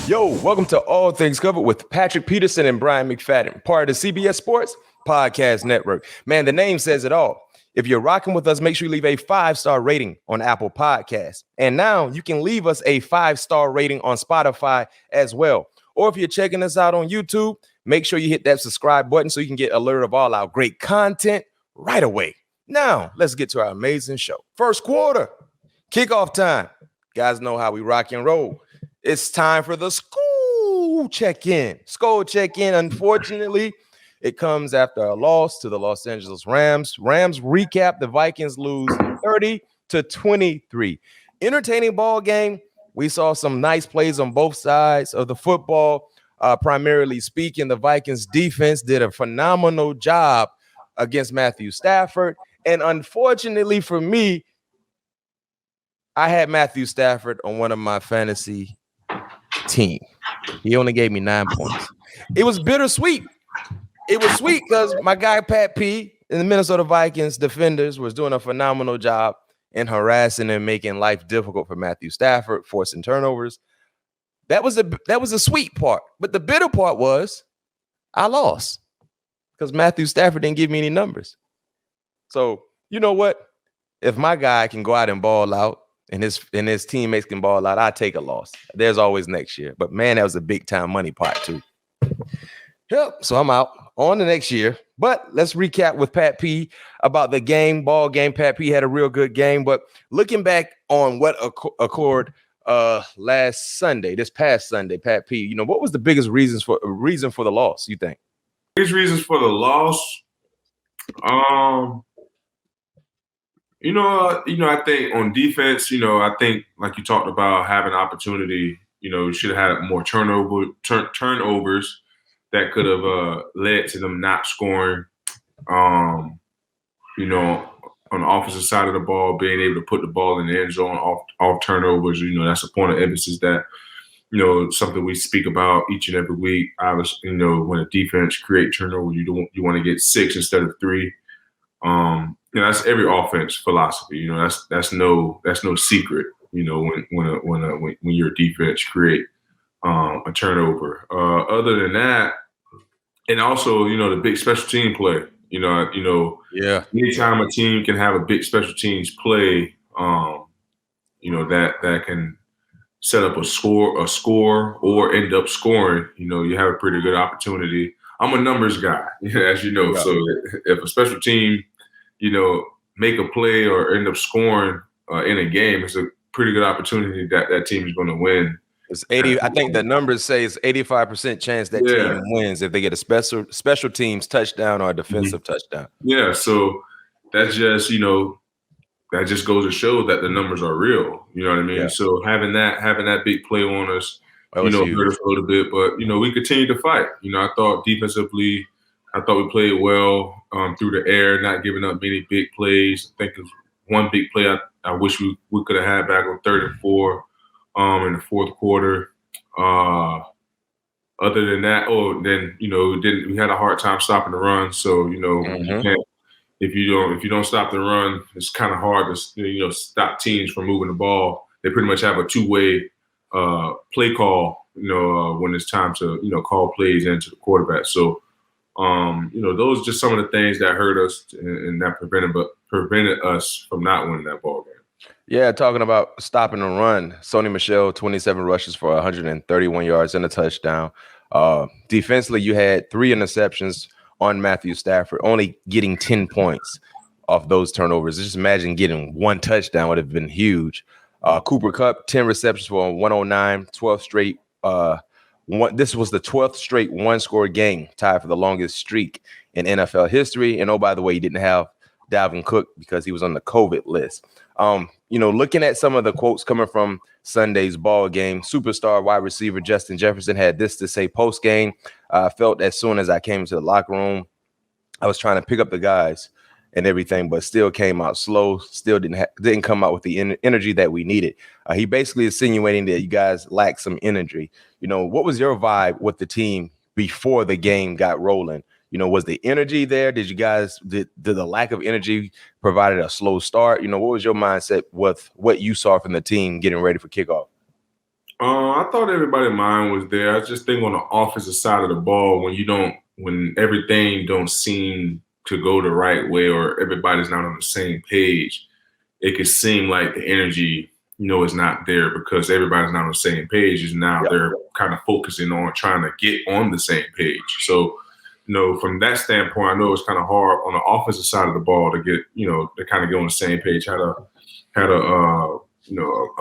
Yo, welcome to All Things Covered with Patrick Peterson and Bryant McFadden, part of the CBS Sports Podcast Network. Man, the name says it all. If you're rocking with us, make sure you leave a 5-star rating on Apple Podcasts. And now you can leave us a 5-star rating on Spotify as well. Or if you're checking us out on YouTube, make sure you hit that subscribe button so you can get alert of all our great content right away. Now, let's get to our amazing show. First quarter, kickoff time. Guys know how we rock and roll. It's time for the school check-in. School check-in, unfortunately, it comes after a loss to the Los Angeles Rams. Rams recap, the Vikings lose 30-23. Entertaining ball game. We saw some nice plays on both sides of the football. Primarily speaking, the Vikings defense did a phenomenal job against Matthew Stafford. And unfortunately for me, I had Matthew Stafford on one of my fantasy team. He only gave me 9 points. It was bittersweet. It was sweet because my guy Pat P and the Minnesota Vikings defenders was doing a phenomenal job in harassing and making life difficult for Matthew Stafford, forcing turnovers. That was a sweet part. But the bitter part was I lost because Matthew Stafford didn't give me any numbers. So you know what? If my guy can go out and ball out, and his teammates can ball out, I take a loss. There's always next year. But, man, that was a big-time money pot, too. Yep, so I'm out on the next year. But let's recap with Pat P about the ball game. Pat P had a real good game. But looking back on what occurred this past Sunday, Pat P, what was the biggest reason for the loss, you think? Biggest reasons for the loss? I think on defense, I think like you talked about having opportunity, you should have had more turnovers that could have led to them not scoring. On the offensive side of the ball, being able to put the ball in the end zone off turnovers, that's a point of emphasis that, something we speak about each and every week. Obviously, when a defense create turnovers, you want to get 6 instead of 3. That's every offense philosophy. That's no secret. When your defense create a turnover. Other than that, and also the big special team play. Anytime a team can have a big special teams play, that can set up a score or end up scoring. You have a pretty good opportunity. I'm a numbers guy, as you know. So if a special team make a play or end up scoring in a game, it's a pretty good opportunity that team is going to win. It's 80. I think the numbers say it's 85% chance that team wins if they get a special teams touchdown or a defensive touchdown. Yeah, so that's just that just goes to show that the numbers are real. You know what I mean? Yeah. So having that big play on us, hurt us a little bit, but we continue to fight. I thought defensively. I thought we played well through the air, not giving up many big plays. I think it was one big play I wish we could have had back on 3rd and 4 in the fourth quarter. Other than that, we had a hard time stopping the run. So you can't, if you don't stop the run, it's kind of hard to stop teams from moving the ball. They pretty much have a two-way play call. When it's time to call plays into the quarterback. So. Those are just some of the things that hurt us and that prevented us from not winning that ball game. Yeah, talking about stopping the run, Sony Michel, 27 rushes for 131 yards and a touchdown. Defensively, you had 3 interceptions on Matthew Stafford, only getting 10 points off those turnovers. Just imagine getting 1 touchdown would have been huge. Cooper Kupp, 10 receptions for 109, 12 straight this was the 12th straight one-score game, tied for the longest streak in NFL history. And, oh, by the way, he didn't have Dalvin Cook because he was on the COVID list. Looking at some of the quotes coming from Sunday's ball game, superstar wide receiver Justin Jefferson had this to say post-game. I felt as soon as I came into the locker room, I was trying to pick up the guys and everything, but still came out slow, still didn't come out with the energy that we needed. He basically insinuating that you guys lack some energy. What was your vibe with the team before the game got rolling? Was the energy there? Did the lack of energy provided a slow start? What was your mindset with what you saw from the team getting ready for kickoff? I thought everybody's mind was there. I just think on the offensive side of the ball, when everything don't seem to go the right way or everybody's not on the same page, it could seem like the energy, is not there because everybody's not on the same page. And now they're kind of focusing on trying to get on the same page. So, from that standpoint, I know it's kind of hard on the offensive side of the ball to get, to kind of get on the same page. Had a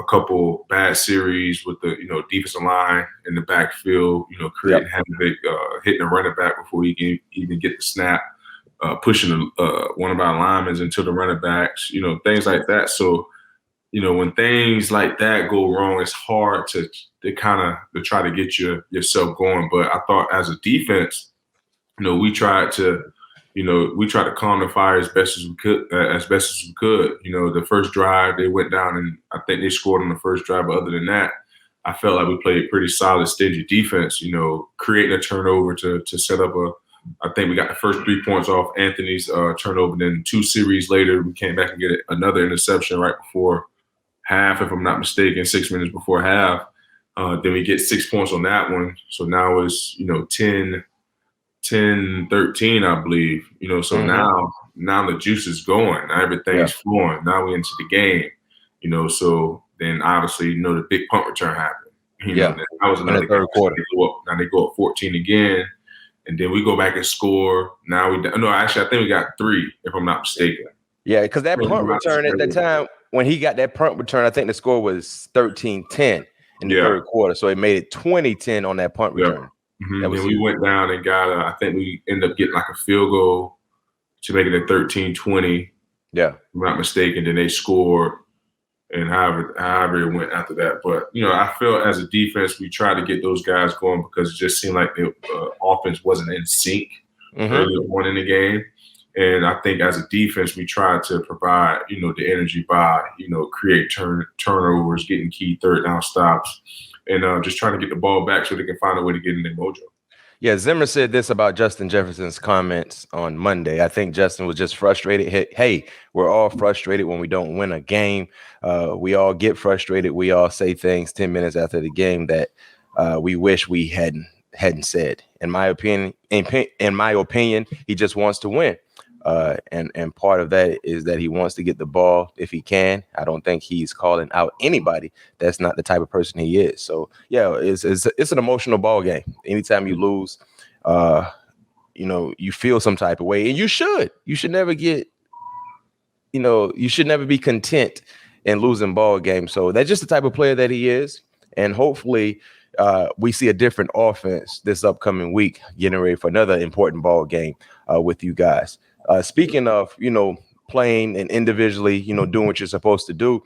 couple bad series with the, defensive line in the backfield, creating havoc, hitting the running back before he can even get the snap, pushing one of our linemen into the running backs, things like that. So, when things like that go wrong, it's hard to try to get yourself going. But I thought as a defense, we tried to calm the fire as best as we could. The first drive they went down and I think they scored on the first drive. But other than that, I felt like we played pretty solid, stingy defense. Creating a turnover to set up I think we got the first 3 points off Anthony's turnover. Then 2 series later, we came back and get another interception right before half, if I'm not mistaken, 6 minutes before half. Then we get 6 points on that one. So now it's 10-13, I believe. So now the juice is going. Now everything's flowing. Now we're into the game. So then obviously, the big punt return happened. That was another third quarter. Now they go up 14 again, and then we go back and score. Now I think we got 3, if I'm not mistaken. Yeah, because that punt return at that time, when he got that punt return, I think the score was 13-10 in the third quarter. So it made it 20-10 on that punt return. Mm-hmm. And we went down and got I think we ended up getting like a field goal to make it a 13-20. Yeah. If I'm not mistaken. Then they scored and however it went after that. But, I feel as a defense, we tried to get those guys going because it just seemed like the offense wasn't in sync early on in the game. And I think as a defense, we tried to provide, the energy by, create turnovers, getting key third down stops, and just trying to get the ball back so they can find a way to get in their mojo. Yeah, Zimmer said this about Justin Jefferson's comments on Monday. I think Justin was just frustrated. Hey, we're all frustrated when we don't win a game. We all get frustrated. We all say things 10 minutes after the game that we wish we hadn't said. In my opinion, he just wants to win. And part of that is that he wants to get the ball if he can. I don't think he's calling out anybody. That's not the type of person he is. So yeah, it's an emotional ball game. Anytime you lose, you feel some type of way, and you should never get, you should never be content in losing ball games. So that's just the type of player that he is, and hopefully we see a different offense this upcoming week, getting ready for another important ball game with you guys. Speaking of, playing and individually, doing what you're supposed to do,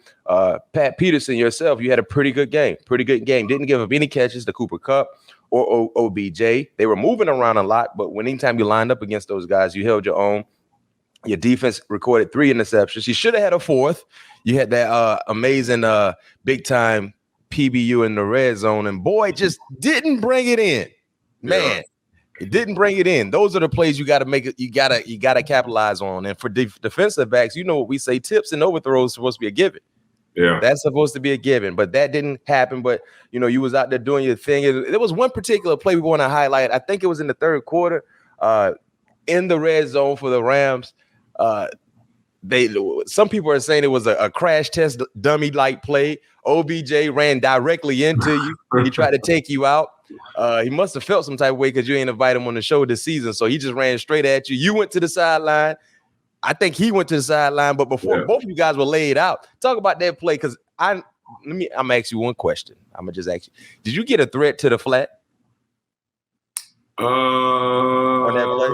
Pat Peterson, yourself, you had a pretty good game. Didn't give up any catches to Cooper Kupp or OBJ. They were moving around a lot, but anytime you lined up against those guys, you held your own. Your defense recorded 3 interceptions. You should have had a 4th. You had that amazing big-time PBU in the red zone, and boy, just didn't bring it in. Man. It didn't bring it in. Those are the plays you got to make it. You gotta capitalize on. And for defensive backs, what we say: tips and overthrows supposed to be a given. Yeah, that's supposed to be a given. But that didn't happen. But you was out there doing your thing. There was one particular play we want to highlight. I think it was in the third quarter, in the red zone for the Rams. Some people are saying it was a crash test dummy like play. OBJ ran directly into you. He tried to take you out. He must have felt some type of way because you ain't invite him on the show this season. So he just ran straight at you. You went to the sideline. I think he went to the sideline, but before both of you guys were laid out. Talk about that play, because I'm gonna ask you one question. I'm gonna just ask you: did you get a threat to the flat on that play?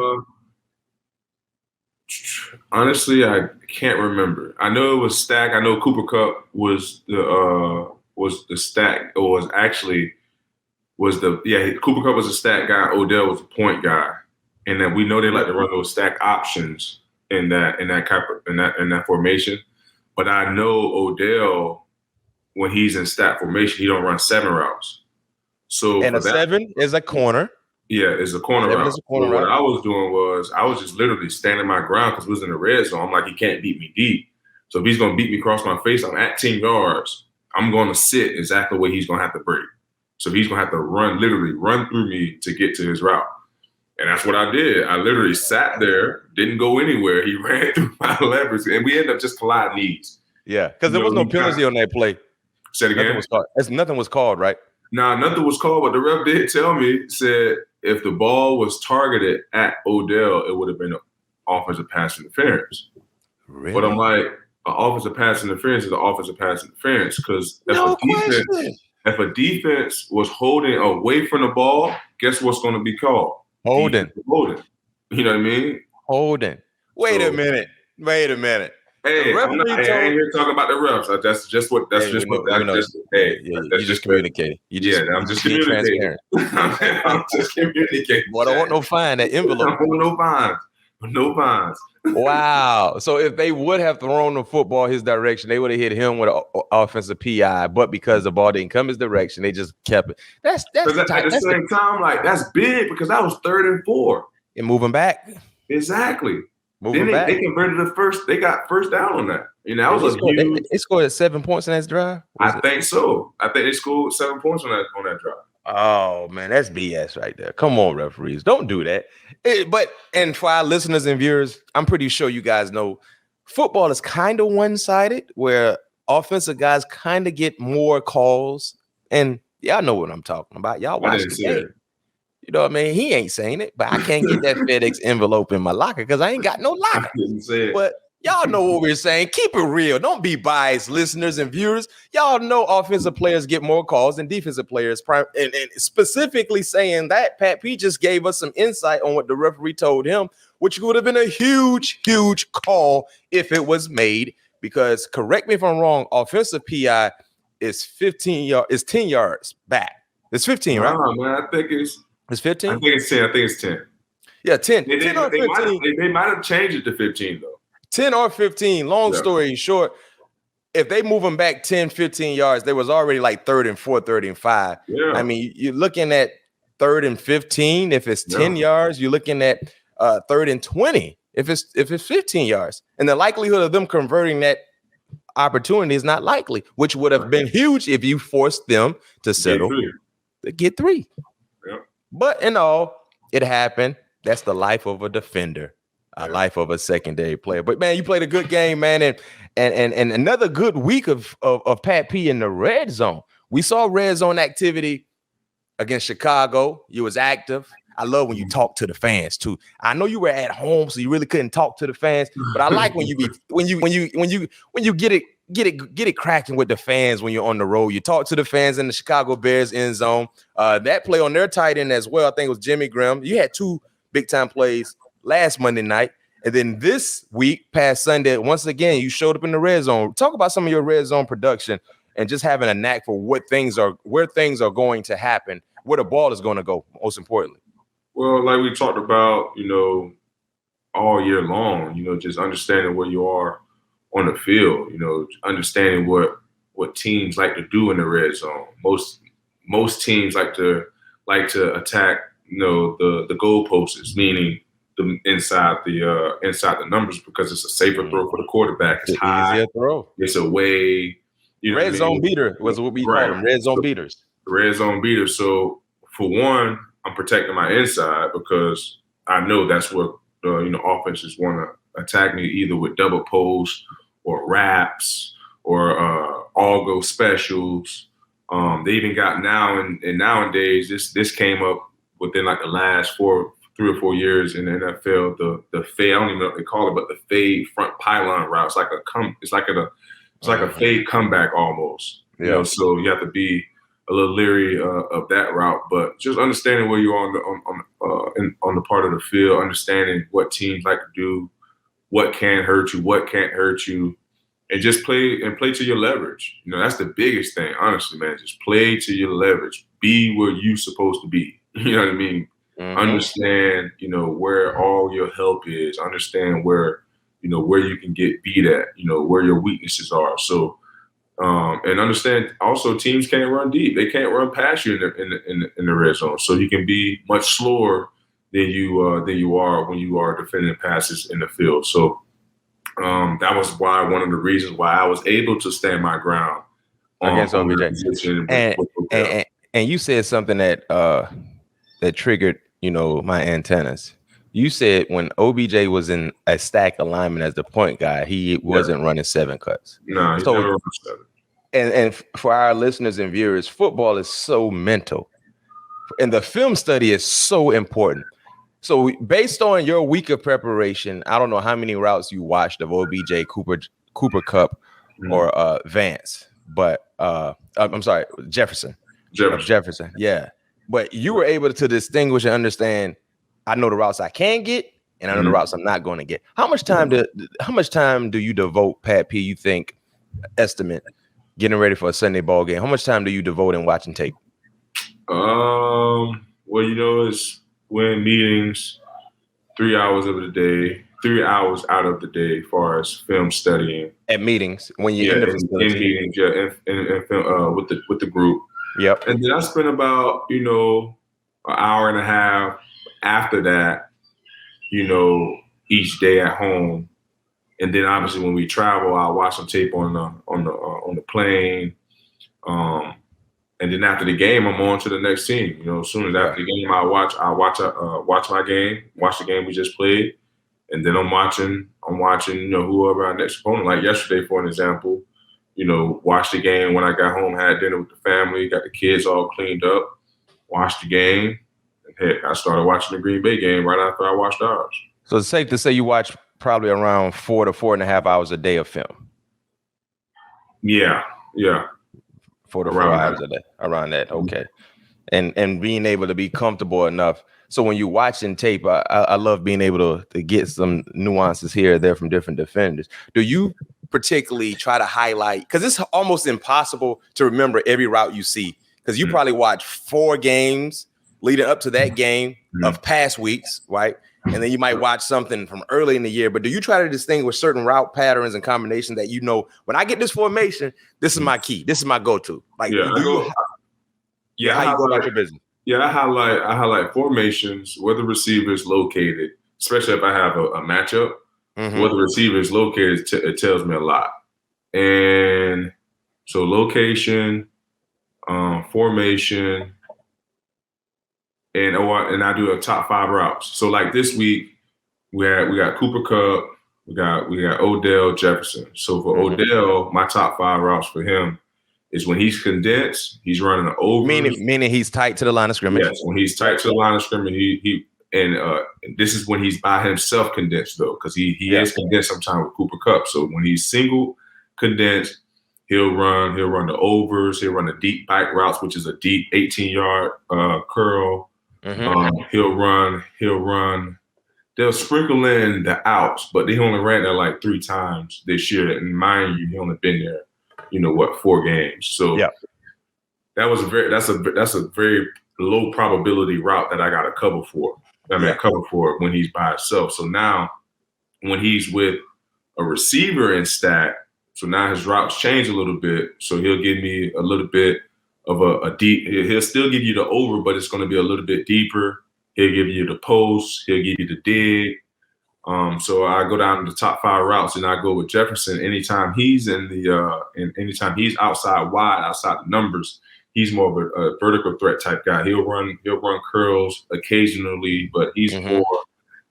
Honestly, I can't remember. I know it was stack. I know Cooper Kupp was the stack, or Cooper Kupp was a stack guy. Odell was a point guy, and then we know they like to run those stack options in that formation. But I know Odell, when he's in stack formation, he don't run 7 routes. So and 7 is a corner. Yeah, it's a corner route. What I was doing was I was just literally standing my ground because it was in the red zone. I'm like, he can't beat me deep. So if he's going to beat me across my face, I'm at 10 yards. I'm going to sit exactly where he's going to have to break. So he's going to have to literally run through me to get to his route. And that's what I did. I literally sat there, didn't go anywhere. He ran through my leverage, and we ended up just colliding knees. Yeah, because there was no penalty on that play. Say it again? Nothing was called, right? Nah, nothing was called, but the ref did tell me, said if the ball was targeted at Odell, it would have been an offensive pass interference. Really? But I'm like, an offensive pass interference is an offensive pass interference because if a defense was holding away from the ball, guess what's going to be called? Holding. You know what I mean? Holding. Wait a minute. Hey, I ain't here talking about the refs. That's just what. You just communicating. I'm just communicating. I'm just communicating. Well, I don't want no fine. That envelope. No fines. Wow. So if they would have thrown the football his direction, they would have hit him with an offensive PI. But because the ball didn't come his direction, they just kept it. That's at the same time, like that's big because that was 3rd and 4. And moving back. Exactly. They converted the first. They got first down on that. That was huge. They scored 7 points in that drive. I think so. I think they scored 7 points on that drive. Oh man, that's BS right there. Come on, referees, don't do that. And for our listeners and viewers, I'm pretty sure you guys know football is kind of one-sided, where offensive guys kind of get more calls. And y'all know what I'm talking about. Y'all watch the game. You know what I mean? He ain't saying it, but I can't get that FedEx envelope in my locker because I ain't got no locker. But y'all know what we're saying. Keep it real. Don't be biased, listeners and viewers. Y'all know offensive players get more calls than defensive players. And specifically saying that, Pat P just gave us some insight on what the referee told him, which would have been a huge, huge call if it was made. Because, correct me if I'm wrong, offensive PI is 10 yards back. It's 15, right? No, man, I think it's 15? I think it's 10. Yeah, 10. 10 or 15. They might have changed it to 15, though. 10 or 15. Long story short, if they move them back 10, 15 yards, there was already like 3rd and 4, 3rd and 5. Yeah. I mean, you're looking at 3rd and 15. If it's 10 yards, you're looking at 3rd and 20. If it's 15 yards. And the likelihood of them converting that opportunity is not likely, which would have been huge if you forced them to settle to get 3. But in all, it happened. That's the life of a defender, a life of a secondary player. But man, you played a good game, man, and another good week of Pat P in the red zone. We saw red zone activity against Chicago. You was active. I love when you talk to the fans too. I know you were at home, so you really couldn't talk to the fans. But I like when you get it cracking with the fans when you're on the road. You talk to the fans in the Chicago Bears end zone. That play on their tight end as well. I think it was Jimmy Graham. You had 2 big time plays last Monday night, and then this week, past Sunday, once again you showed up in the red zone. Talk about some of your red zone production and just having a knack for where things are going to happen, where the ball is going to go. Most importantly. Well, like we talked about, all year long, just understanding where you are on the field, understanding what teams like to do in the red zone. Most teams like to attack, the goalposts, meaning the inside the numbers, because it's a safer throw for the quarterback. It's high, easier throw. It's away. Red zone beater was what we call them. Red zone beaters. Red zone beaters. So for one, I'm protecting my inside because I know that's what offenses want to attack me, either with double post or wraps or all go specials. They even got now and nowadays this came up within like the last 3 or 4 years in the NFL. The fade, I don't even know what they call it, but the fade front pylon route. It's like a fade comeback almost. Yeah. So you have to be a little leery of that route, but just understanding where you are on the part of the field, understanding what teams like to do, what can hurt you, what can't hurt you, and just play to your leverage. That's the biggest thing, honestly, man. Just play to your leverage. Be where you're supposed to be. You know what I mean? Mm-hmm. Understand, where all your help is. Understand where you can get beat at. Where your weaknesses are. So. And understand also teams can't run deep. They can't run past you in the red zone. So you can be much slower than you are when you are defending passes in the field. So that was one of the reasons why I was able to stand my ground against OBJ. And you said something that triggered, my antennas. You said when OBJ was in a stack alignment as the point guy, he wasn't running 7 cuts. No, he's never run 7. And for our listeners and viewers, football is so mental, and the film study is so important. So based on your week of preparation, I don't know how many routes you watched of OBJ, Cooper Kupp, or Vance, but I'm sorry, Jefferson. Yeah. But you were able to distinguish and understand, I know the routes I can get, and I know the routes I'm not going to get. How much time do you devote, Pat P, you think, estimate, getting ready for a Sunday ball game? How much time do you devote in watching tape? Well, it's when meetings, 3 hours of the day, 3 hours out of the day, as far as film studying. At meetings, when you're in the facility. In meetings, and film, with the group. Yep. And then I spent about, an hour and a half after that, each day at home. And then obviously when we travel, I'll watch some tape on the plane. And then after the game, I'm on to the next team. As soon as after the game, I watch my game, watch the game we just played, and then I'm watching, whoever our next opponent. Like yesterday, for an example, watched the game when I got home, had dinner with the family, got the kids all cleaned up, watched the game, and heck, I started watching the Green Bay game right after I watched ours. So it's safe to say you watch probably around 4 to 4.5 hours a day of film. Yeah. 4 to 4 hours a day, around that. Okay. And being able to be comfortable enough. So when you're watching tape, I love being able to get some nuances here or there from different defenders. Do you particularly try to highlight, because it's almost impossible to remember every route you see, because you probably watch 4 games leading up to that game of past weeks, right? And then you might watch something from early in the year. But do you try to distinguish certain route patterns and combinations that when I get this formation, this is my key, this is my go-to? Like, how you go about your business? Yeah, I highlight formations, where the receiver is located, especially if I have a matchup. Where the receiver is located, it tells me a lot. And so location, formation, and I do a top 5 routes. So like this week, we got Cooper Kupp, we got Odell, Jefferson. So for Odell, my top 5 routes for him is when he's condensed, he's running an over. Meaning he's tight to the line of scrimmage. Yes, when he's tight to the line of scrimmage, and this is when he's by himself condensed, though, because he is condensed sometimes with Cooper Kupp. So when he's single condensed, he'll run the overs, he'll run the deep bike routes, which is a deep 18-yard curl. He'll run. They'll sprinkle in the outs, but they only ran that like 3 times this year. And mind you, he only been there, 4 games. So that's a very low probability route that I got to cover for. Cover for when he's by himself. So now when he's with a receiver in stack, so now his routes change a little bit. So he'll give me a little bit of a deep. He'll still give you the over, but it's going to be a little bit deeper. He'll give you the post. He'll give you the dig. So I go down to the top 5 routes, and I go with Jefferson. Anytime he's anytime he's outside wide, outside the numbers, he's more of a vertical threat type guy. He'll run curls occasionally, but he's more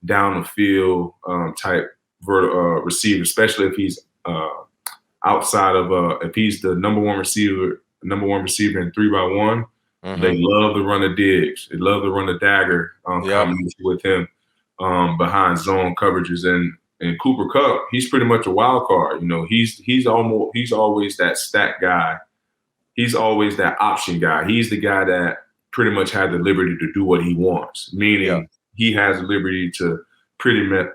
down the field type receiver, especially if he's outside of if he's the number one receiver in 3x1. They love to run the digs. They love to run the dagger combination with him behind zone coverages. And Cooper Kupp, he's pretty much a wild card. He's always that stack guy. He's always that option guy. He's the guy that pretty much had the liberty to do what he wants, meaning he has the liberty to pretty much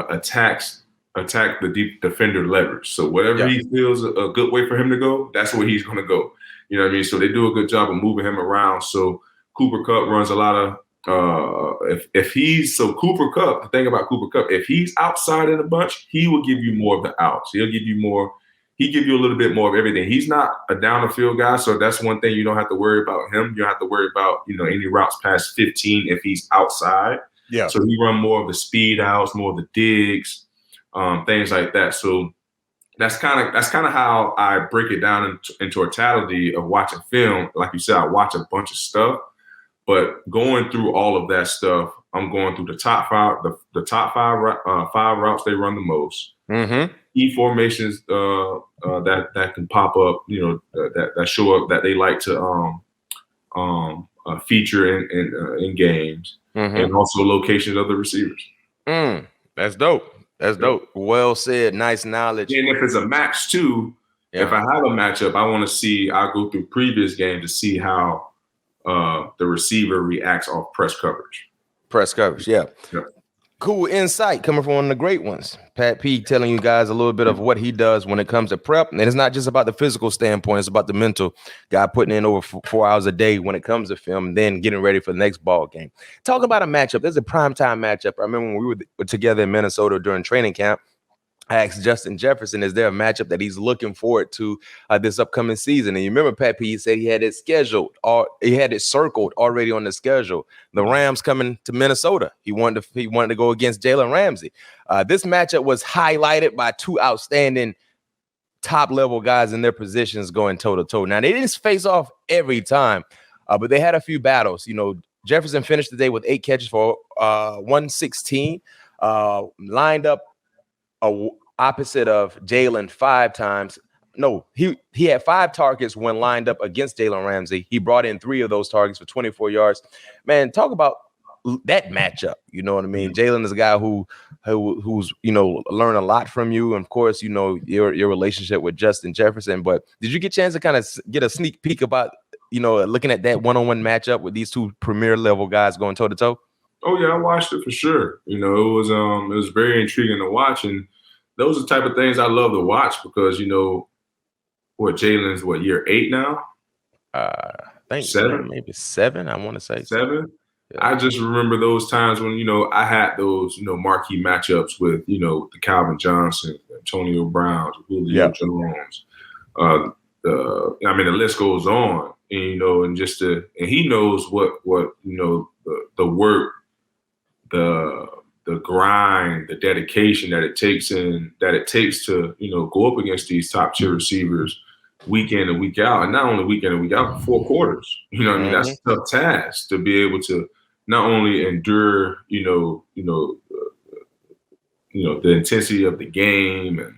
attack the deep defender leverage. So whatever he feels a good way for him to go, that's where he's going to go. You know what I mean? So they do a good job of moving him around. So Cooper Kupp runs a lot of Cooper Kupp, the thing about Cooper Kupp, if he's outside in a bunch, he will give you more of the outs. He'll give you a little bit more of everything. He's not a down the field guy, so that's one thing you don't have to worry about him. You don't have to worry about, any routes past 15 if he's outside. Yeah. So he run more of the speed outs, more of the digs, things like that. So that's kind of how I break it down in totality of watching film. Like you said, I watch a bunch of stuff, but going through all of that stuff, I'm going through the top five, the top five routes they run the most. Mm-hmm. Key formations that can pop up, that show up that they like to feature in games, and also locations of the receivers. That's dope. That's dope. Well said. Nice knowledge. And if it's a match too, if I have a matchup, I want to see. I'll go through previous games to see how the receiver reacts off press coverage. Press coverage, yeah. Cool insight coming from one of the great ones. Pat P telling you guys a little bit of what he does when it comes to prep. And it's not just about the physical standpoint, it's about the mental. Guy putting in over 4 hours a day when it comes to film, and then getting ready for the next ball game. Talk about a matchup. There's a primetime matchup. I remember when we were together in Minnesota during training camp, I asked Justin Jefferson, is there a matchup that he's looking forward to this upcoming season? And you remember Pat P said he had it scheduled, or he had it circled already on the schedule. The Rams coming to Minnesota. He wanted to go against Jalen Ramsey. This matchup was highlighted by two outstanding top-level guys in their positions going toe-to-toe. Now, they didn't face off every time, but they had a few battles. Jefferson finished the day with 8 catches for 116, lined up opposite of Jalen 5 times. No, he had 5 targets when lined up against Jalen Ramsey. He brought in 3 of those targets for 24 yards. Man, talk about that matchup. You know what I mean? Jalen is a guy who's learned a lot from you. And of course, your relationship with Justin Jefferson. But did you get a chance to kind of get a sneak peek about, looking at that one-on-one matchup with these two premier level guys going toe to toe? Oh yeah, I watched it for sure. It was very intriguing to watch, and those are the type of things I love to watch because Jalen's year 8 now. I think 7, maybe 7. I want to say 7. Yeah. I just remember those times when I had those marquee matchups with the Calvin Johnson, Antonio Browns, Julio Jones. The list goes on, and and he knows what the work, the grind, the dedication that it takes to go up against these top tier receivers week in and week out, and not only week in and week out, but 4 quarters. That's a tough task to be able to not only endure the intensity of the game and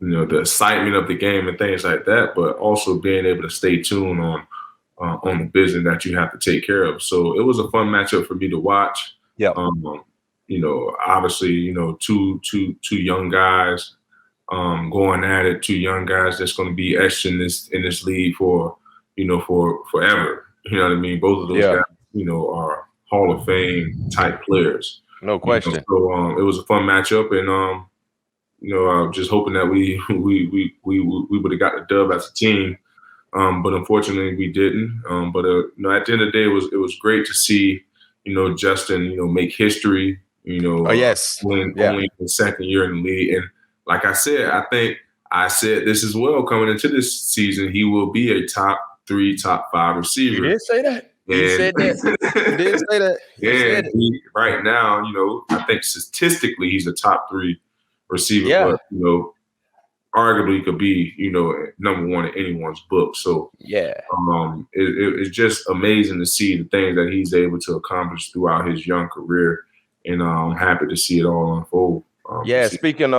the excitement of the game and things like that, but also being able to stay tuned on the business that you have to take care of. So it was a fun matchup for me to watch. Yeah. Obviously, two young guys going at it, 2 young guys that's going to be etched in this league for forever. You know what I mean? Both of those guys, are Hall of Fame type players. No question. So it was a fun matchup, and I'm just hoping that we would have got the dub as a team. But unfortunately we didn't. But at the end of the day, it was great to see, Justin, make history, only the second year in the league. And like I said, I think I said this as well coming into this season, he will be a top 3, top 5 receiver. You did say that. You said that. You did say that. And right now, I think statistically he's a top 3 receiver, but arguably could be, number 1 in anyone's book. So it's just amazing to see the things that he's able to accomplish throughout his young career, and I'm happy to see it all unfold. Speaking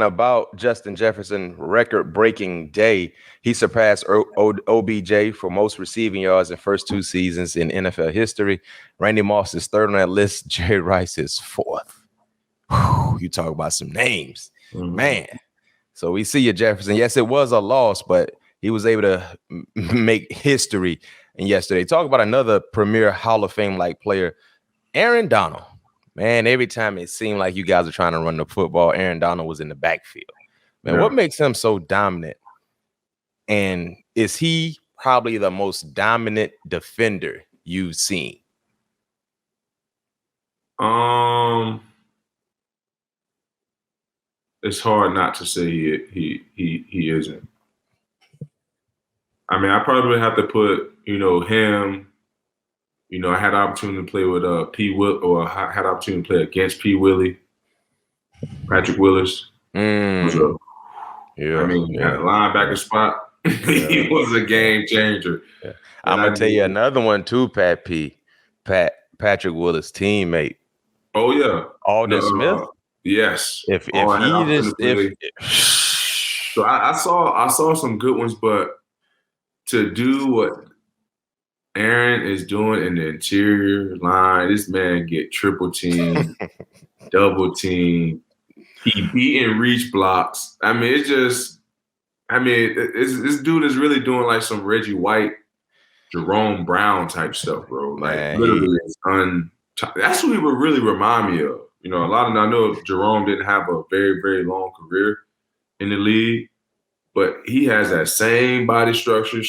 about Justin Jefferson, record-breaking day. He surpassed OBJ for most receiving yards in first 2 seasons in NFL history. Randy Moss is 3rd on that list. Jerry Rice is 4th. Whew, you talk about some names, man. So we see you, Jefferson. Yes, it was a loss, but he was able to make history in yesterday. Talk about another premier Hall of Fame-like player, Aaron Donald. Man, every time it seemed like you guys are trying to run the football, Aaron Donald was in the backfield. Man, what makes him so dominant? And is he probably the most dominant defender you've seen? It's hard not to say he isn't. I mean, I probably have to put, him. I had the opportunity to play with I had the opportunity to play against P. Willie. Patrick Willis was a, Yeah, at the linebacker spot, he was a game changer. Yeah. I'm gonna tell you another one too, Patrick Willis' teammate. Oh yeah, Alden Smith. Yes. If he just so I saw some good ones, but to do what Aaron is doing in the interior line, this man get triple team, double team. He beating reach blocks. I mean, this dude is really doing like some Reggie White, Jerome Brown type stuff, bro. Like literally, that's what he would really remind me of. You know, I know Jerome didn't have a very, very long career in the league, but he has that same body structure,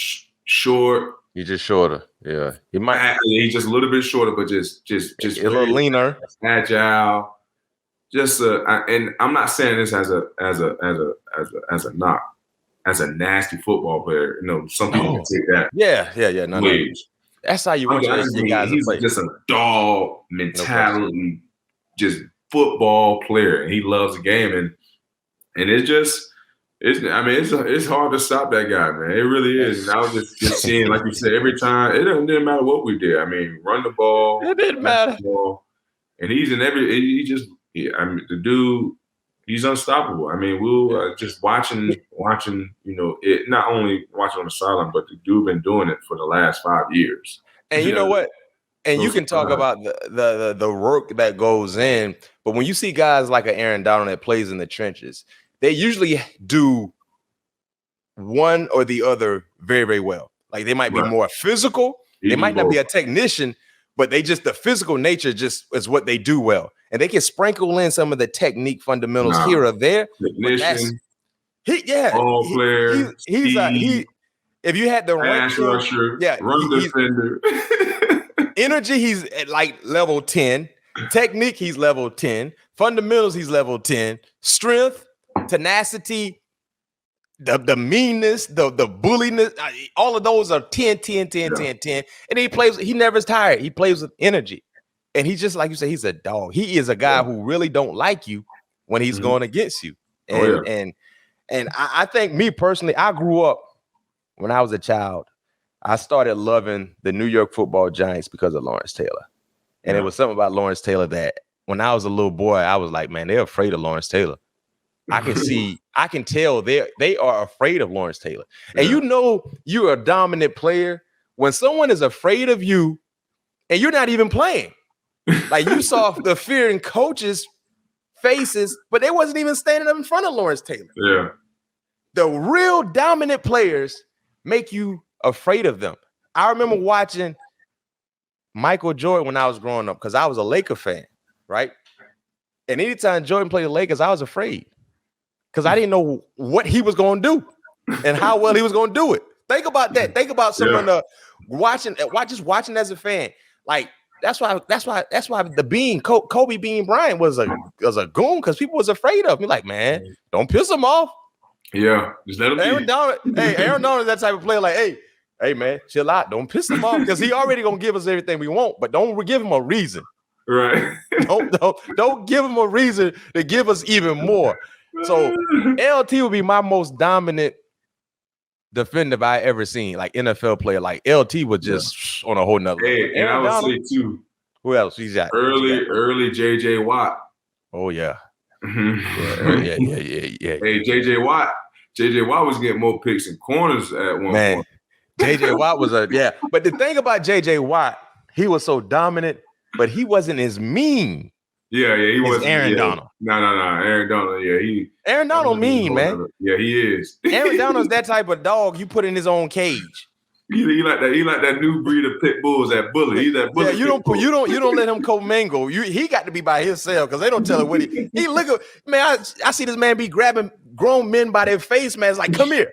short. He's just shorter. Yeah, he's just a little bit shorter, but just a little leaner, agile. Just and I'm not saying this as a knock, as a nasty football player. You know, some people can take that. Yeah. No. That's how you want your guys to play. He's just a dog mentality, just football player, and he loves the game, and it's hard to stop that guy, man. It really is. And I was just seeing, like you said, every time it didn't matter what we did. I mean, run the ball. It didn't matter. And he's in the dude, he's unstoppable. I mean, we'll just watching, you know, it not only watching on the sideline, but the dude been doing it for the last 5 years. And you know what? And you can talk about the work that goes in, but when you see guys like an Aaron Donald that plays in the trenches, they usually do one or the other very, very well. Like they might be more physical. They might not be a technician, but the physical nature just is what they do well. And they can sprinkle in some of the technique fundamentals here or there. Technician, ball player. If you had the pass rusher, run defender. Energy, he's at like level 10. Technique, he's level 10. Fundamentals, he's level 10. Strength, tenacity, the meanness, the bulliness, all of those are 10. And he never is tired. He plays with energy. And he's just like you say, he's a dog. He is a guy who really don't like you when he's going against you. And I think me personally, I grew up when I was a child. I started loving the New York Football Giants because of Lawrence Taylor. And it was something about Lawrence Taylor that when I was a little boy, I was like, man, they're afraid of Lawrence Taylor. I can tell they are afraid of Lawrence Taylor. And you know you're a dominant player when someone is afraid of you and you're not even playing. Like you saw the fear in coaches' faces, but they wasn't even standing up in front of Lawrence Taylor. Yeah. The real dominant players make you afraid of them. I remember watching Michael Jordan when I was growing up because I was a Laker fan, right? And anytime Jordan played the Lakers, I was afraid because I didn't know what he was going to do and how well he was going to do it. Think about that. Think about someone watching as a fan. Like that's why the Bean, Kobe Bean Bryant was a goon because people was afraid of him. Like, man, don't piss him off. Yeah, just let him Aaron Donald is that type of player. Like, hey, man, chill out. Don't piss him off because he already gonna give us everything we want, but don't give him a reason. Right. Don't give him a reason to give us even more. So LT would be my most dominant defender I ever seen, like NFL player. Like LT was just on a whole nother level. And I would say too. Who else? He's got early JJ Watt. Oh yeah. Yeah. Hey, JJ Watt was getting more picks and corners at one point. JJ Watt was but the thing about JJ Watt, he was so dominant, but he wasn't as mean. Yeah, he was Aaron Donald. No, Aaron Donald. Yeah, Aaron Donald mean, man. Yeah, he is. Aaron Donald's that type of dog you put in his own cage. He like that new breed of pit bulls, that bully. He's that bully. Yeah, you don't let him commingle. He got to be by himself because they don't tell him what he look at. Man, I see this man be grabbing grown men by their face, man. It's like, come here.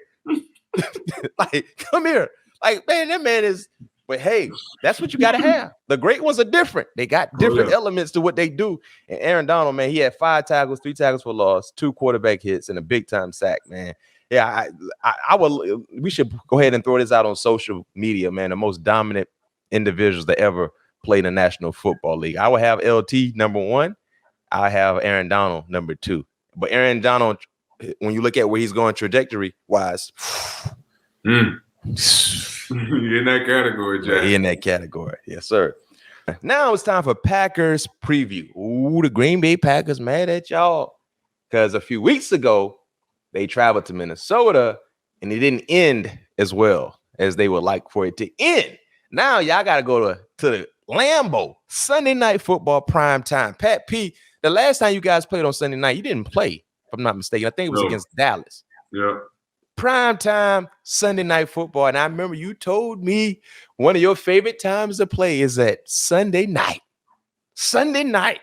Like, come here. Like, man, that man is. But hey, that's what you got to have. The great ones are different. They got different elements to what they do. And Aaron Donald, man, he had 5 tackles, 3 tackles for loss, 2 quarterback hits, and a big time sack, man. Yeah, I would. We should go ahead and throw this out on social media, man. The most dominant individuals that ever played in the National Football League. I would have LT number 1. I have Aaron Donald number 2. But Aaron Donald, when you look at where he's going trajectory-wise, in that category, Jack. In that category. Yes, sir. Now it's time for Packers preview. Ooh, the Green Bay Packers mad at y'all. Because a few weeks ago, they traveled to Minnesota, and it didn't end as well as they would like for it to end. Now y'all got to go to the Lambeau, Sunday Night Football prime time. Pat P, the last time you guys played on Sunday night, you didn't play, if I'm not mistaken. I think it was against Dallas. Yeah. Prime time Sunday Night Football. And I remember you told me one of your favorite times to play is at Sunday night. Sunday night.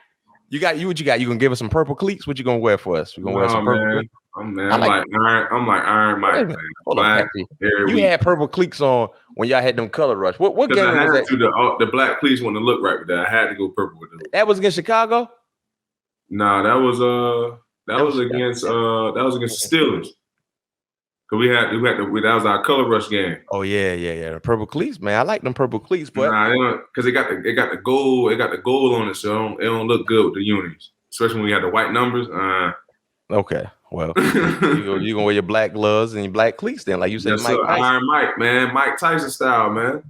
What you got? You gonna give us some purple cleats? What you gonna wear for us? You gonna wear some purple cleats? I'm like Iron Mike. Hold on, you had purple cleats on when y'all had them color rush. What game was that? The black cleats wouldn't look right with that. I had to go purple with them. That was against Chicago? No, that was against the Steelers. Cause that was our color rush game. Oh yeah. The purple cleats, man. I like them purple cleats, but because it got the gold, on it, so it don't look good with the unis, especially when you have the white numbers. Okay, well, you gonna wear your black gloves and your black cleats then, like you said, yes, Iron Mike, man, Mike Tyson style, man.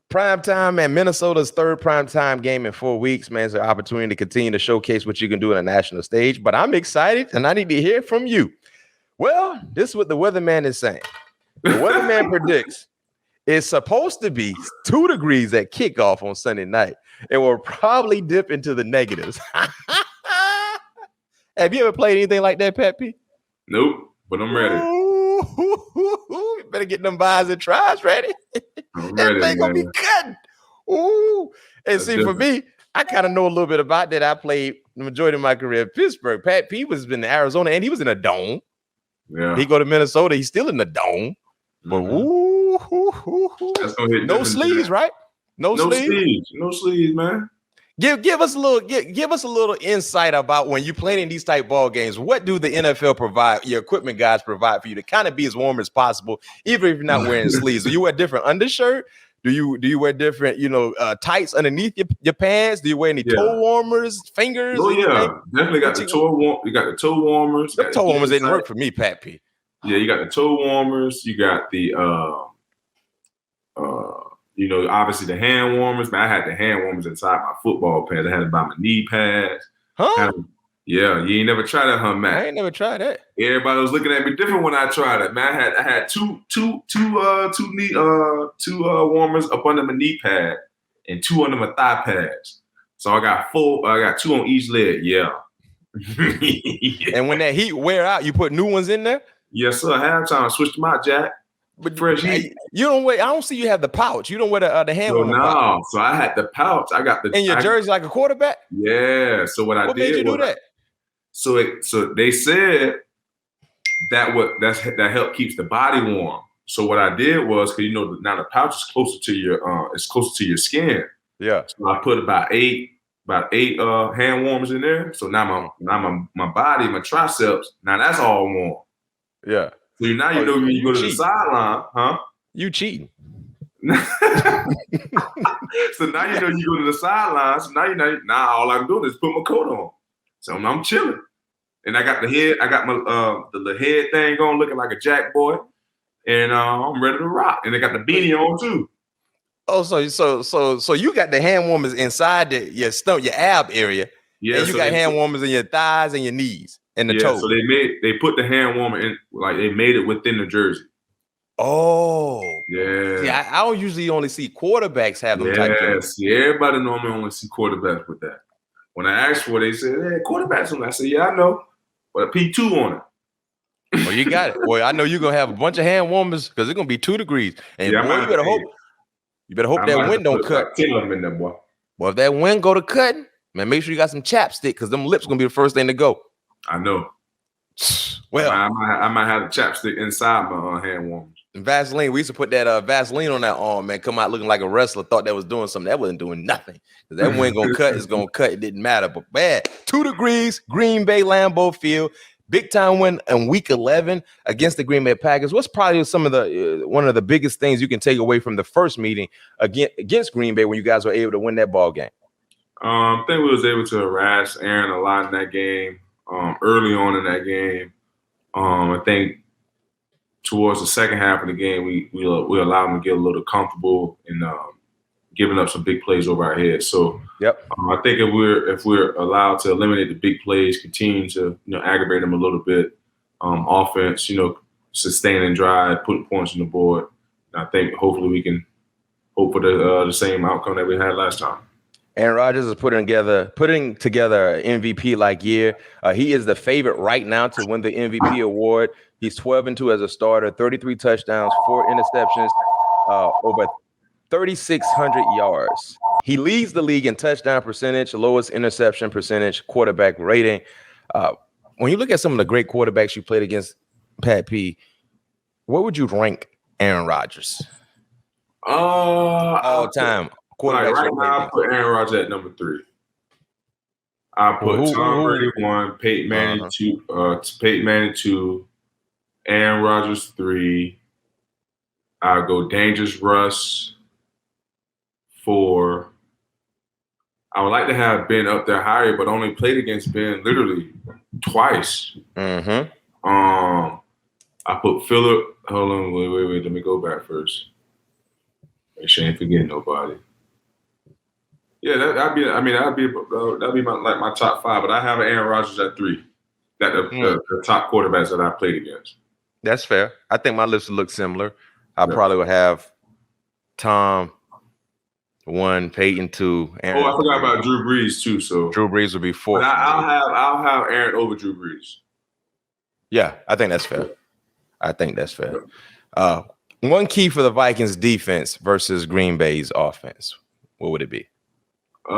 Prime time, man. Minnesota's third prime time game in 4 weeks, man. It's an opportunity to continue to showcase what you can do on a national stage. But I'm excited, and I need to hear from you. Well, this is what the weatherman is saying. The weatherman predicts it's supposed to be 2 degrees at kickoff on Sunday night, and will probably dip into the negatives. Have you ever played anything like that, Pat P? Nope, but I'm ready. You better get them buys and tries ready. I'm that ready, thing gonna be cutting. Ooh. And That's see, different. for me, I kind of know a little bit about that. I played the majority of my career in Pittsburgh. Pat P was in Arizona, and he was in a dome. Yeah. He go to Minnesota, he's still in the dome. But That's gonna hit no sleeves, right? No sleeves. No sleeves, man. Give us a little insight about when you're playing in these type ball games. What do the NFL provide? Your equipment guys provide for you to kind of be as warm as possible, even if you're not wearing sleeves. Do you wear different undershirt? Do you wear different, tights underneath your pants? Do you wear any toe warmers, fingers? Oh yeah, definitely got the toe warmers. You got the toe warmers. The toe warmers didn't work for me, Pat P. Yeah, you got the toe warmers. You got the obviously the hand warmers. But I had the hand warmers inside my football pants. I had it by my knee pads. Huh? Yeah, you ain't never tried that, huh, Matt? I ain't never tried that. Everybody was looking at me different when I tried it, man. I had two warmers up under my knee pad and 2 under my thigh pads. So I got 2 on each leg. Yeah. And when that heat wear out, you put new ones in there? Yes, sir. Halftime, I switched them out, Jack. But fresh heat. You don't wear. I don't see you have the pouch. You don't wear the hand warmer pouch. So I had the pouch. I got the in your jersey like a quarterback. Yeah. So what I did made you do that? So they said that help keeps the body warm. So what I did was, because now the pouch is closer to your skin. Yeah. So I put about eight hand warmers in there. So now my body, my triceps, now that's all warm. Yeah. So now you know when you go to the sideline, huh? You cheating. So now you know you go to the sideline. So now all I'm doing is put my coat on. So I'm chilling. And I got the head thing on, looking like a jack boy. And I'm ready to rock. And they got the beanie on too. Oh, so you got the hand warmers inside your stomach, your ab area. Yeah. And you got hand warmers in your thighs and your knees and the toes. So they put the hand warmer in, like they made it within the jersey. Oh. Yeah. See, I don't usually only see quarterbacks have them type of things. Yeah, everybody normally only see quarterbacks with that. When I asked for it, they said, hey, quarterbacks on that. I said, yeah, I know. But a P2 on it. Well, you got it. Well, I know you're gonna have a bunch of hand warmers because it's gonna be 2 degrees. And boy, you better hope that wind don't cut. 10 of them in there, boy. Well, if that wind go to cutting, man, make sure you got some chapstick because them lips gonna be the first thing to go. I know. Well, I might have the chapstick inside my hand warmers. Vaseline. We used to put that Vaseline on that arm, man. Come out looking like a wrestler. Thought that was doing something. That wasn't doing nothing. That wind gonna cut. It's gonna cut. It didn't matter. But man, 2 degrees, Green Bay Lambeau Field. Big time win in week 11 against the Green Bay Packers. What's probably some of the one of the biggest things you can take away from the first meeting against Green Bay when you guys were able to win that ball game? I think we was able to harass Aaron a lot in that game, early on in that game. I think towards the second half of the game, we allowed him to get a little comfortable and giving up some big plays over our heads. So I think if we're allowed to eliminate the big plays, continue to aggravate them a little bit, offense, sustain and drive, putting points on the board, I think hopefully we can hope for the same outcome that we had last time. Aaron Rodgers is putting together an MVP-like year. He is the favorite right now to win the MVP award. He's 12-2 as a starter, 33 touchdowns, 4 interceptions, over 3,600 yards. He leads the league in touchdown percentage, lowest interception percentage, quarterback rating. When you look at some of the great quarterbacks you played against, Pat P, where would you rank Aaron Rodgers? All time. Right now, I put Aaron Rodgers at number 3. I put Tom Brady 1, Peyton Manning 2, Aaron Rodgers 3. I'll go Dangerous Russ 4. I would like to have Ben up there higher, but only played against Ben literally twice. Mm-hmm. I put Phillip. Hold on, wait. Let me go back first. Make sure I ain't forgetting nobody. Yeah, that'd be my top 5. But I have Aaron Rodgers at 3. The top quarterbacks that I played against. That's fair. I think my list would look similar. I probably would have Tom 1, Peyton 2. Aaron I forgot about Drew Brees too. So Drew Brees would be 4. But I'll have Aaron over Drew Brees. Yeah, I think that's fair. One key for the Vikings defense versus Green Bay's offense. What would it be? He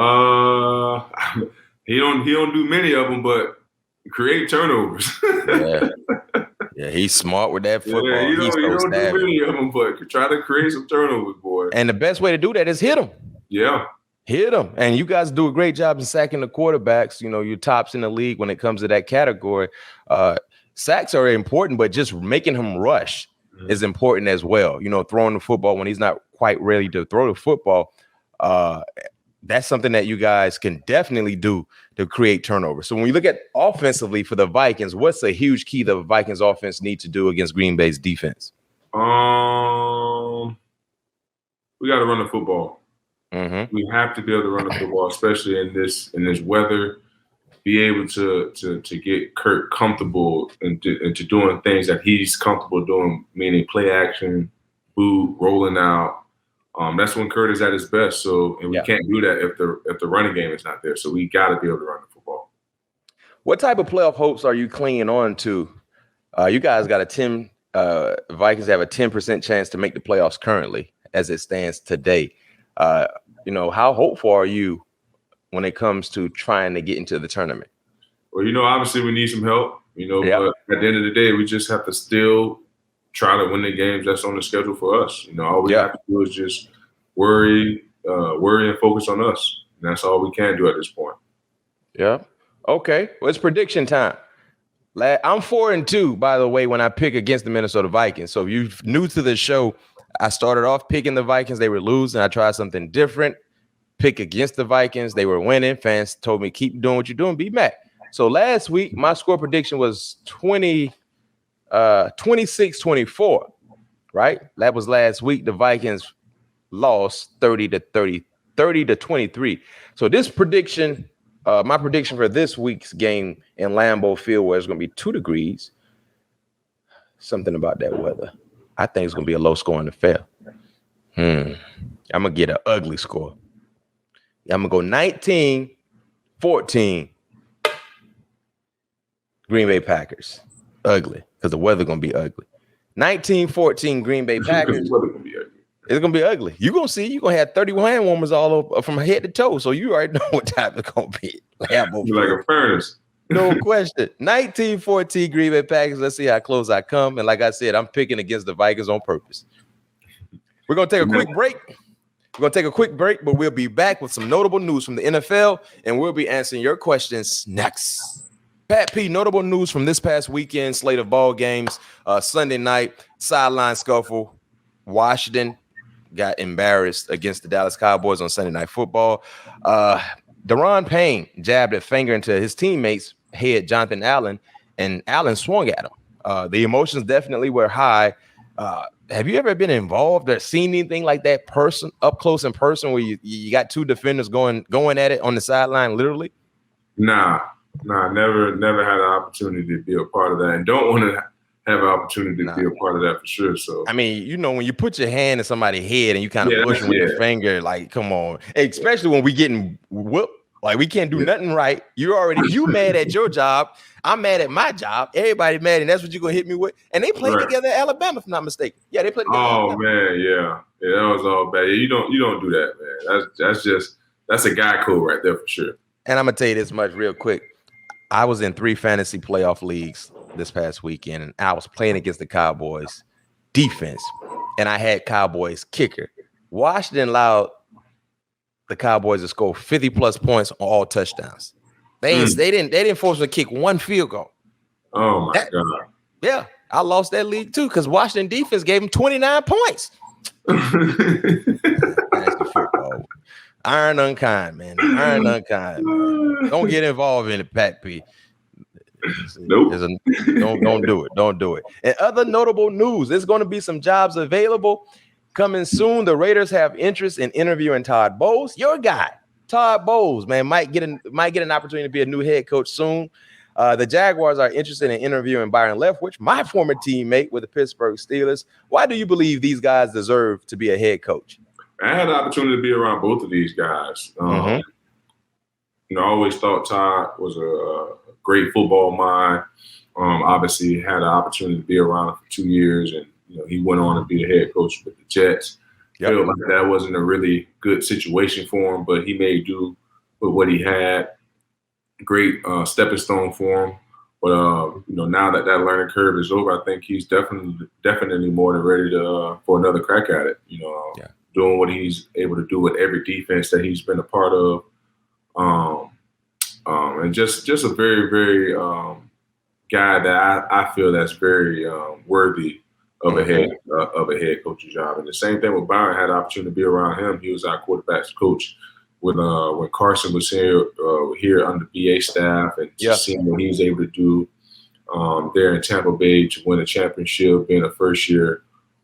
don't do many of them, but create turnovers. Yeah, he's smart with that football. Yeah, he don't do many of them, but try to create some turnovers, boy. And the best way to do that is hit them. Yeah. Hit them. And you guys do a great job in sacking the quarterbacks. You're tops in the league when it comes to that category. Sacks are important, but just making him rush is important as well. Throwing the football when he's not quite ready to throw the football. That's something that you guys can definitely do to create turnover. So when you look at offensively for the Vikings, what's a huge key the Vikings offense need to do against Green Bay's defense? We got to run the football. Mm-hmm. We have to be able to run the football, especially in this weather. Be able to get Kurt comfortable into doing things that he's comfortable doing, meaning play action, boot, rolling out. That's when Kurt is at his best. And we can't do that if the running game is not there. So we got to be able to run the football. What type of playoff hopes are you clinging on to? You guys got Vikings have a 10% chance to make the playoffs currently as it stands today. How hopeful are you when it comes to trying to get into the tournament? Well, obviously we need some help, but at the end of the day, we just have to still try to win the games that's on the schedule for us. All we have to do is just worry and focus on us. And that's all we can do at this point. Yeah. Okay. Well, it's prediction time. I'm 4-2, by the way, when I pick against the Minnesota Vikings. So if you're new to the show, I started off picking the Vikings. They were losing. I tried something different. Pick against the Vikings. They were winning. Fans told me, keep doing what you're doing. BMac. So last week, my score prediction was 26-24, right? That was last week. The Vikings lost 30-23. So this prediction, my prediction for this week's game in Lambeau Field, where it's going to be 2 degrees, something about that weather. I think it's going to be a low scoring affair. I'm going to get an ugly score. I'm going to go 19-14. Green Bay Packers. Ugly, because the weather going to be ugly. 19-14 Green Bay Packers. It's going to be ugly. You're going to see. You're going to have 31 hand warmers all over from head to toe. So you already know what time it's going to be. Like a furnace. No question. 19-14 Green Bay Packers. Let's see how close I come. And like I said, I'm picking against the Vikings on purpose. We're going to take a quick break. But we'll be back with some notable news from the NFL, and we'll be answering your questions next. Pat P, notable news from this past weekend, slate of ball games. Sunday night, sideline scuffle. Washington got embarrassed against the Dallas Cowboys on Sunday Night Football. Daron Payne jabbed a finger into his teammate's head, Jonathan Allen, and Allen swung at him. The emotions definitely were high. Have you ever been involved or seen anything like that up close in person where you got two defenders going at it on the sideline, literally? Nah, never had an opportunity to be a part of that, and don't want to have an opportunity to be a part of that for sure. So I mean, when you put your hand in somebody's head and you kind of push with your finger, like, come on, especially when we getting whooped, like we can't do nothing right. You mad at your job. I'm mad at my job. Everybody mad, and that's what you're gonna hit me with. And they played together at Alabama, if I'm not mistaken. Yeah, they played together. Oh man, yeah, that was all bad. You don't do that, man. That's a guy code right there for sure. And I'm gonna tell you this much real quick. I was in 3 fantasy playoff leagues this past weekend, and I was playing against the Cowboys defense, and I had Cowboys kicker. Washington allowed the Cowboys to score 50+ points on all touchdowns. They didn't force them to kick one field goal. Oh my God. Yeah, I lost that league too because Washington defense gave them 29 points. Football. Iron unkind, man. Iron unkind. Man. Don't get involved in it, Pat P. Nope. Don't do it. Don't do it. And other notable news, there's going to be some jobs available coming soon. The Raiders have interest in interviewing Todd Bowles. Your guy, Todd Bowles, man, might get an opportunity to be a new head coach soon. The Jaguars are interested in interviewing Byron Leftwich, my former teammate with the Pittsburgh Steelers. Why do you believe these guys deserve to be a head coach? I had the opportunity to be around both of these guys. I always thought Todd was a great football mind. Obviously, had an opportunity to be around for 2 years, and he went on to be the head coach with the Jets. Yep. Felt like that wasn't a really good situation for him, but he made do with what he had. Great stepping stone for him. But now that learning curve is over, I think he's definitely more than ready for another crack at it. Doing what he's able to do with every defense that he's been a part of, and just a very, very guy that I feel that's very worthy of a head coaching job. And the same thing with Byron. Had the opportunity to be around him. He was our quarterback's coach when Carson was here under BA staff, and just seeing what he was able to do there in Tampa Bay to win a championship, being a first-year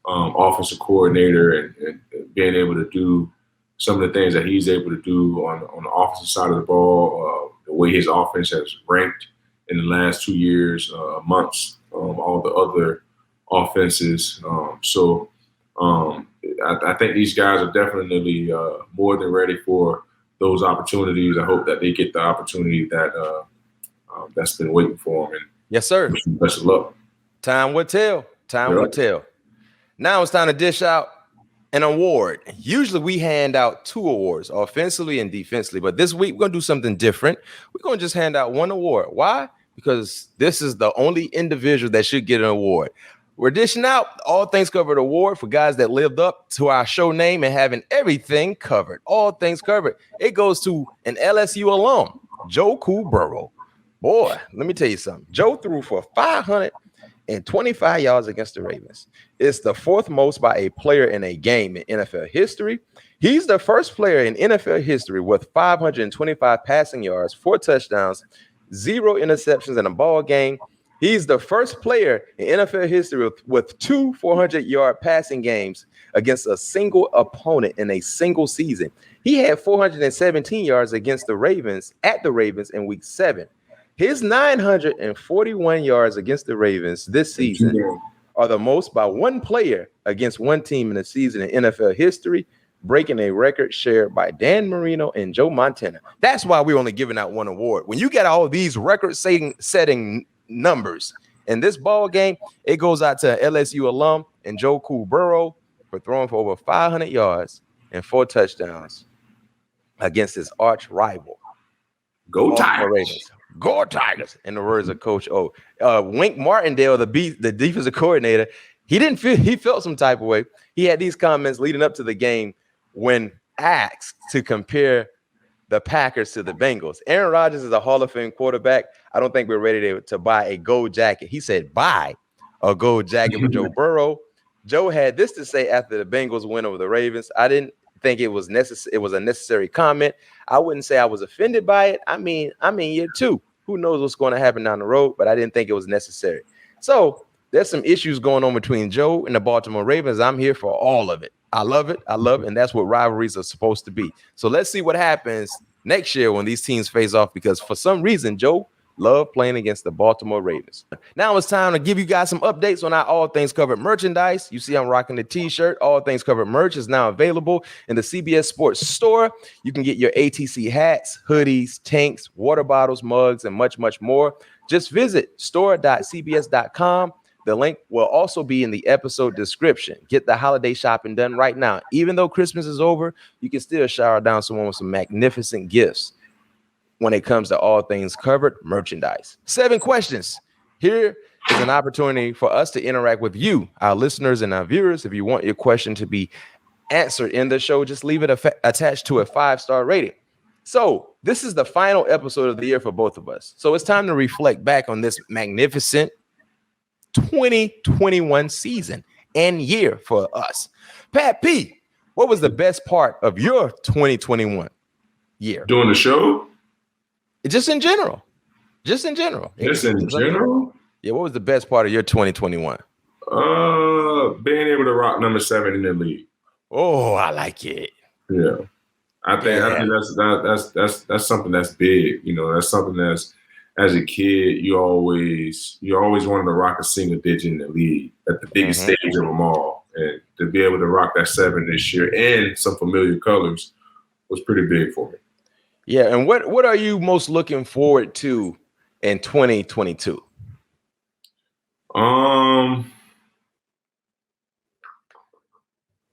offensive coordinator, and being able to do some of the things that he's able to do on the offensive side of the ball, the way his offense has ranked in the last 2 years, months, all the other offenses. I think these guys are definitely more than ready for those opportunities. I hope that they get the opportunity that's been waiting for them. And yes, sir. Best of luck. Time will tell. Time will tell. Now it's time to dish out an award. Usually we hand out 2 awards, offensively and defensively, but this week we're going to do something different. We're going to just hand out 1 award. Why? Because this is the only individual that should get an award. We're dishing out All Things Covered award for guys that lived up to our show name and having everything covered. All things covered. It goes to an LSU alum, Joe Burrow. Boy, let me tell you something. Joe threw for 525 yards against the Ravens. It's the 4th most by a player in a game in NFL history. He's the first player in NFL history with 525 passing yards, 4 touchdowns, 0 interceptions in a ball game. He's the first player in NFL history with 2 400-yard passing games against a single opponent in a single season. He had 417 yards against the Ravens in week 7. His 941 yards against the Ravens this season are the most by one player against one team in a season in NFL history, breaking a record shared by Dan Marino and Joe Montana. That's why we're only giving out 1 award. When you get all these record-setting numbers in this ball game, it goes out to LSU alum and Joe Burrow for throwing for over 500 yards and 4 touchdowns against his arch rival. Go Tigers! Go Tigers! In the words of Coach O. Wink Martindale, the defensive coordinator, he felt some type of way. He had these comments leading up to the game when asked to compare the Packers to the Bengals. Aaron Rodgers is a Hall of Fame quarterback. I don't think we're ready to buy a gold jacket. He said, buy a gold jacket for Joe Burrow. Joe had this to say after the Bengals win over the Ravens. I didn't think it was necessary. It was a necessary comment. I wouldn't say I was offended by it. I mean, year 2. Who knows what's going to happen down the road? But I didn't think it was necessary. So there's some issues going on between Joe and the Baltimore Ravens. I'm here for all of it. I love it. And that's what rivalries are supposed to be. So let's see what happens next year when these teams face off, because for some reason, Joe loved playing against the Baltimore Ravens. Now it's time to give you guys some updates on our All Things Covered merchandise. You see I'm rocking the t-shirt. All Things Covered merch is now available in the CBS Sports store. You can get your ATC hats, hoodies, tanks, water bottles, mugs, and much, much more. Just visit store.cbs.com. The link will also be in the episode description. Get the holiday shopping done right now. Even though Christmas is over, you can still shower down someone with some magnificent gifts when it comes to All Things Covered merchandise. 7 questions. Here is an opportunity for us to interact with you, our listeners and our viewers. If you want your question to be answered in the show, just leave it attached to a 5-star rating. So this is the final episode of the year for both of us. So it's time to reflect back on this magnificent 2021 season and year for us. Pat P, what was the best part of your 2021 year? Doing the show? Just in general. Yeah, what was the best part of your 2021? Being able to rock number 7 in the league. Oh, I like it. Yeah. I think that's something that's big. You know, that's something that's, as a kid, you always wanted to rock a single digit in the league at the biggest stage of them all. And to be able to rock that 7 this year and some familiar colors was pretty big for me. Yeah, and what are you most looking forward to in 2022?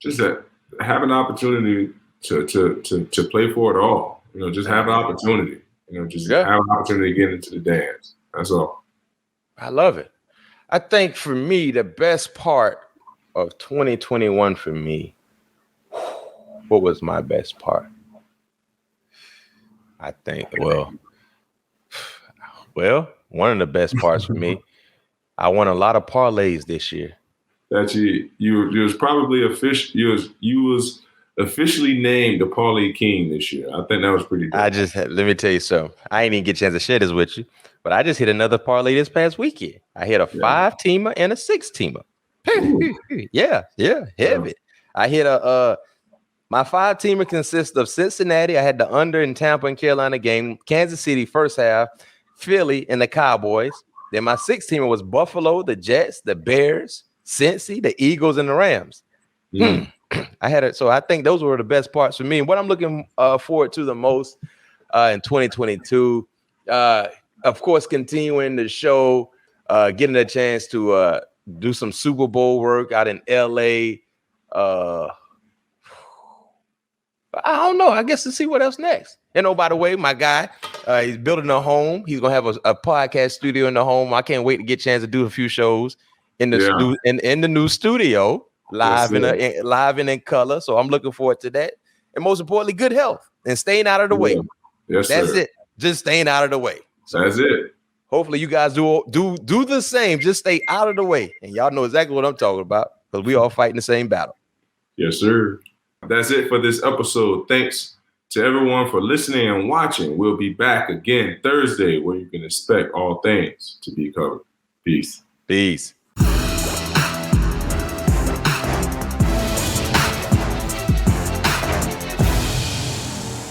Just that have an opportunity to play for it all. You know, just have an opportunity. You know, just have an opportunity to get into the dance. That's all. I love it. I think for me, the best part of 2021 for me, what was my best part? I think, well, one of the best parts for me, I won a lot of parlays this year. That you was probably you was officially named the parlay king this year. I think that was pretty dope. Let me tell you something. I ain't even get a chance to share this with you, but I just hit another parlay this past weekend. I hit a 5-teamer and a 6-teamer. Yeah, heavy. I hit my 5-teamer consists of Cincinnati. I had the under in Tampa and Carolina game, Kansas City first half, Philly, and the Cowboys. Then my 6-teamer was Buffalo, the Jets, the Bears, Cincy, the Eagles, and the Rams. I had it. So I think those were the best parts for me. And what I'm looking forward to the most in 2022, of course, continuing the show, getting a chance to do some Super Bowl work out in LA. I don't know. I guess to see what else next. And oh, by the way, my guy, he's building a home. He's gonna have a podcast studio in the home. I can't wait to get a chance to do a few shows in the in the new studio, live and in color. So I'm looking forward to that. And most importantly, good health and staying out of the way. Yes, that's sir. it. Just staying out of the way. So that's it. Hopefully, you guys do the same. Just stay out of the way, and y'all know exactly what I'm talking about because we all fighting the same battle. Yes, sir. That's it for this episode. Thanks to everyone for listening and watching. We'll be back again Thursday where you can expect all things to be covered. Peace.